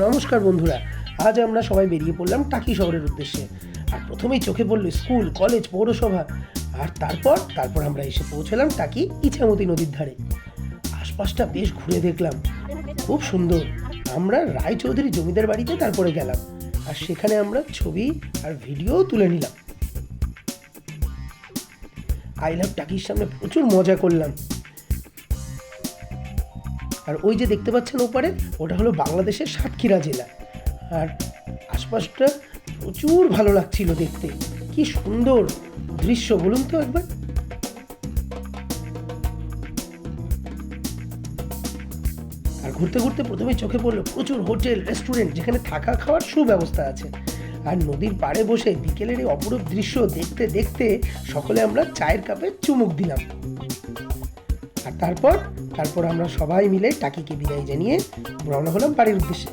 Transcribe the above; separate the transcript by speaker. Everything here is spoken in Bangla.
Speaker 1: নমস্কার বন্ধুরা, আজ আমরা সবাই বেরিয়ে পড়লাম টাকি শহরের উদ্দেশ্যে। আর প্রথমেই চোখে পড়লো স্কুল, কলেজ, পৌরসভা। আর তারপর আমরা এসে পৌঁছলাম টাকি ইছামতি নদীর ধারে। আশপাশটা বেশ ঘুরে দেখলাম, খুব সুন্দর। আমরা রায়চৌধুরী জমিদার বাড়িতে তারপরে গেলাম, আর সেখানে আমরা ছবি আর ভিডিও তুলে নিলাম। আই লাভ টাকির সামনে প্রচুর মজা করলাম। আর ওই যে দেখতে পাচ্ছেন ওপারে, ওটা হলো বাংলাদেশের সাতক্ষীরা জেলা। আর আশপাশটা প্রচুর ভালো লাগছিল দেখতে, কি সুন্দর দৃশ্য বলুন তো একবার। আর ঘুরতে ঘুরতে প্রথমে চোখে পড়লো প্রচুর হোটেল, রেস্টুরেন্ট, যেখানে থাকা খাওয়ার সুব্যবস্থা আছে। আর নদীর পাড়ে বসে বিকেলের এই অপরূপ দৃশ্য দেখতে দেখতে সকলে আমরা চায়ের কাপে চুমুক দিলাম। আর তারপর আমরা সবাই মিলে টাকিকে বিদায় জানিয়ে রওনা হলাম বাড়ির উদ্দেশ্যে।